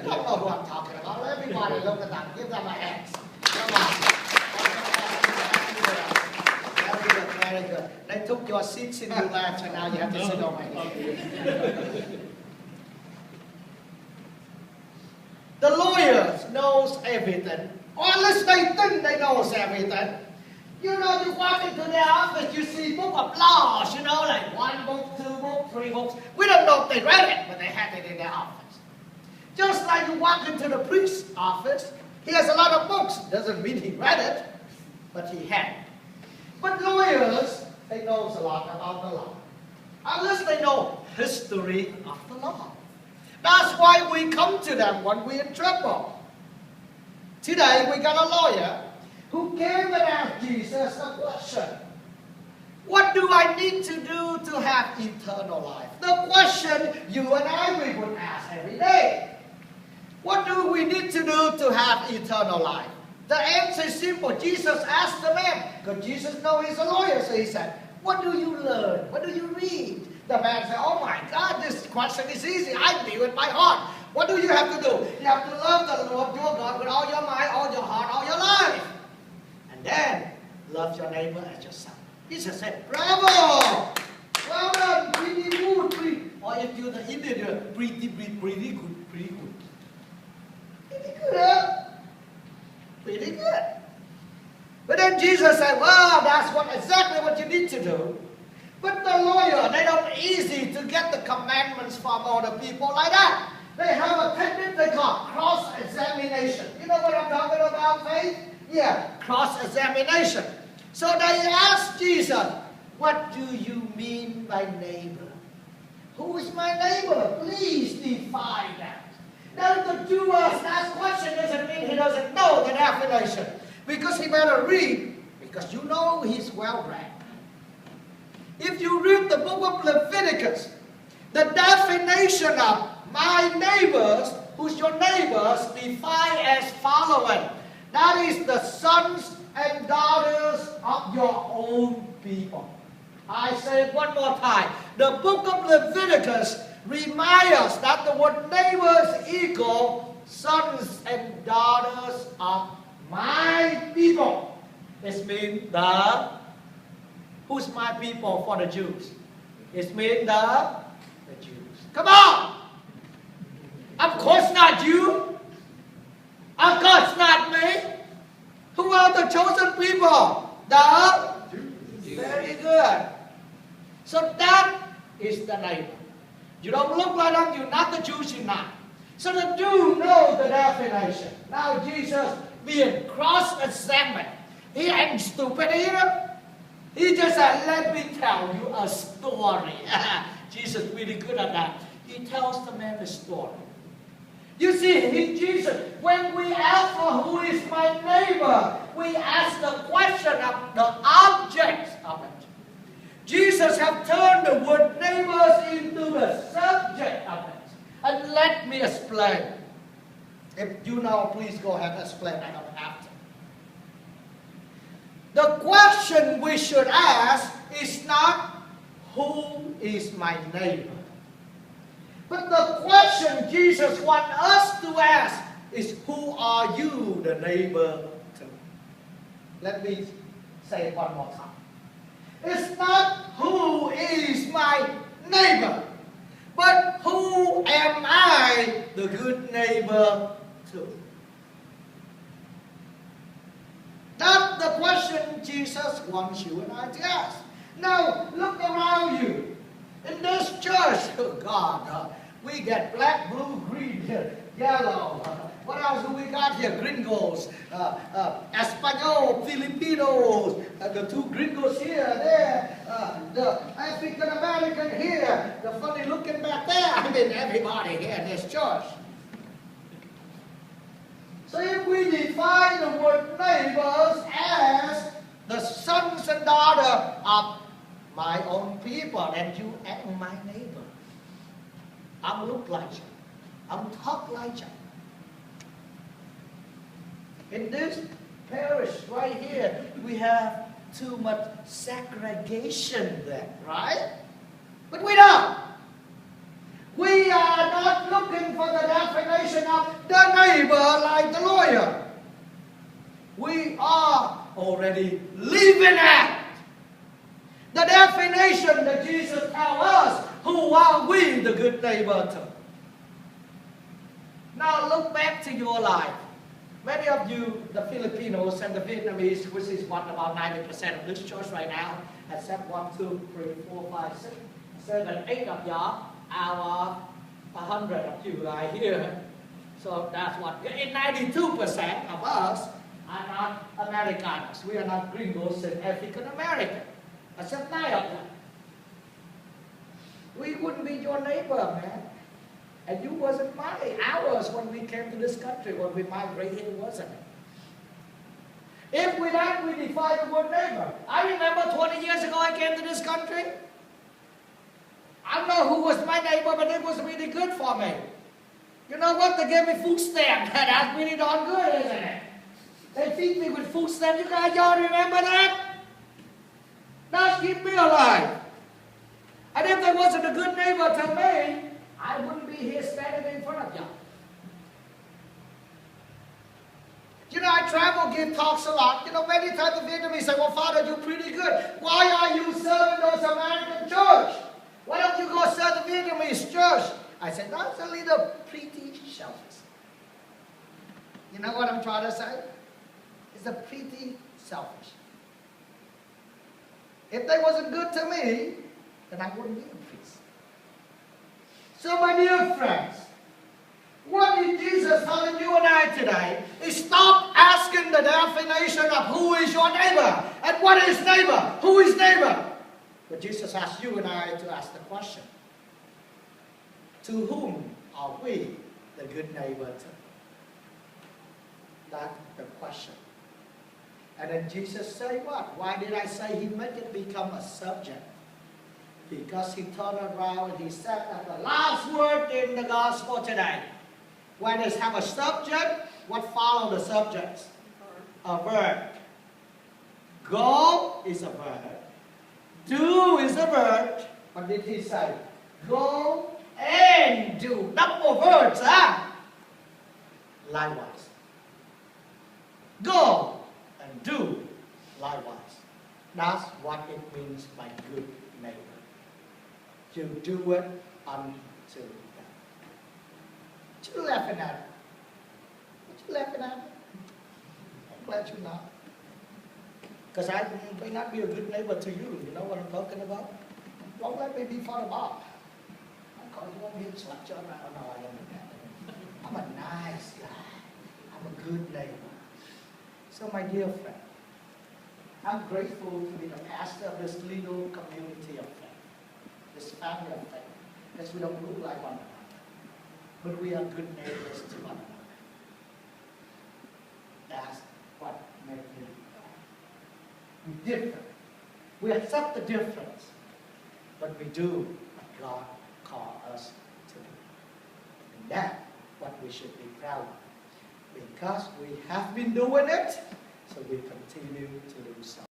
don't know who I'm talking about. Everybody look at them. Give them a hand. Come on. Very good, very good. They took your seats in your lap, so now you have to sit on my lap. The lawyers knows everything. Or at least they think they knows everything. You know, you walk into their office, you see book of laws, you know, like 1 book, 2 books, 3 books. We don't know if they read it, but they have it in their office. Just like you walk into the priest's office, he has a lot of books. Doesn't mean he read it, but he had it. But lawyers, they knows a lot about the law. At least they know history of the law. That's why we come to them when we're in trouble. Today, we got a lawyer who came and asked Jesus a question. What do I need to do to have eternal life? The question you and I would ask every day. What do we need to do to have eternal life? The answer is simple. Jesus asked the man, because Jesus knows he's a lawyer, so he said, what do you learn? What do you read? The man said, oh my God, this question is easy. I knew it by heart. What do you have to do? You have to love the Lord your God with all your mind, all your heart, all your life. And then, love your neighbor as yourself. Jesus said, bravo! Well done, pretty good. Or if you're the Indian, pretty good, pretty good. Pretty good, huh? Pretty good. But then Jesus said, well, that's exactly what you need to do. But the lawyer, they don't easy to get the commandments from other people like that. They have a technique they call cross-examination. You know what I'm talking about, Faith? Yeah, cross-examination. So they asked Jesus, what do you mean by neighbor? Who is my neighbor? Please define that. Now the Jew asked that question doesn't mean he doesn't know the definition. Because he better read, because you know he's well-read. If you read the book of Leviticus, the definition of my neighbors, who's your neighbors, defined as following. That is the sons and daughters of your own people. I say it one more time. The book of Leviticus reminds us that the word neighbors equal sons and daughters of my people. This means who's my people for the Jews? It means the Jews. Come on! Of course not you. Of course not me. Who are the chosen people? The Jews. Very good. So that is the neighbor. You don't look like them, you're not the Jews, you're not. So the Jews know the definition. Now Jesus being cross-examined. He ain't stupid either. He just said, let me tell you a story. Jesus really good at that. He tells the man a story. You see, Jesus, when we ask for who is my neighbor, we ask the question of the object of it. Jesus have turned the word neighbors into the subject of it. And let me explain. If you know, please go ahead and explain. I don't have to. The question we should ask is not, who is my neighbor? But the question Jesus wants us to ask is, who are you the neighbor to? Let me say it one more time. It's not who is my neighbor, but who am I the good neighbor to? That's the question Jesus wants you and I to ask. Now, look around you. In this church, oh God, we get black, blue, green, yellow. What else do we got here? Gringos, Espanol, Filipinos, the two gringos here, there, the African American here, the funny looking back there. I mean, everybody here in this church. So if we define the word neighbors as the sons and daughters of my own people, and you and my neighbor, I'm look like you, I'm talk like you. In this parish right here, we have too much segregation there, right? But we don't. We are not looking for the definition of lawyer. We are already living it. The definition that Jesus tells us, who are we, the good neighbor to? Now look back to your life. Many of you, the Filipinos and the Vietnamese, which is what about 90% of this church right now, except 1, 2, 3, 4, 5, 6, 7, 8 of y'all, out of 100 of you right here. So that's what, 92% of us are not Americanos. We are not gringos and African American. Except 9 of them. We wouldn't be your neighbor, man. And you wasn't ours when we came to this country, when we migrated here, wasn't it? If we don't, we define the word neighbor. I remember 20 years ago I came to this country. I don't know who was my neighbor, but it was really good for me. You know what? They gave me food stamps. That's really darn good, isn't it? They feed me with food stamps. You guys, y'all remember that? That keep me alive. And if there wasn't a good neighbor to me, I wouldn't be here standing in front of y'all. You know, I travel, give talks a lot. You know, many times the Vietnamese say, well, Father, you're pretty good. Why are you serving those American church? Why don't you go serve the Vietnamese church? I said, that's a little pretty selfish. You know what I'm trying to say? It's a pretty selfish. If they wasn't good to me, then I wouldn't be a priest. So my dear friends, what is Jesus telling you and I today is stop asking the definition of who is your neighbor and what is neighbor, who is neighbor. But Jesus asked you and I to ask the question, to whom are we the good neighbor to? That's the question. And then Jesus said what? Why did I say he make it become a subject? Because he turned around and he said that the last word in the gospel today, when they have a subject, what follow the subjects? A verb. Go is a verb. Do is a verb. What did he say? Go and do. Double verbs, huh? Likewise. Go and do likewise. That's what it means by good neighbor. You do it unto them. What you laughing at? What you laughing at? I'm glad you're not. Because I may not be a good neighbor to you. You know what I'm talking about? Don't let me be fun about. I call you over here and slap you around. No, I don't do that. I'm a nice guy. I'm a good neighbor. So my dear friend, I'm grateful to be the pastor of this little community of faith, this family of faith, because we don't look like one another, but we are good neighbors to one another. That's what makes me we're different. We accept the difference, but we do what God called us to do. And that's what we should be proud of. Because we have been doing it, so we continue to do so.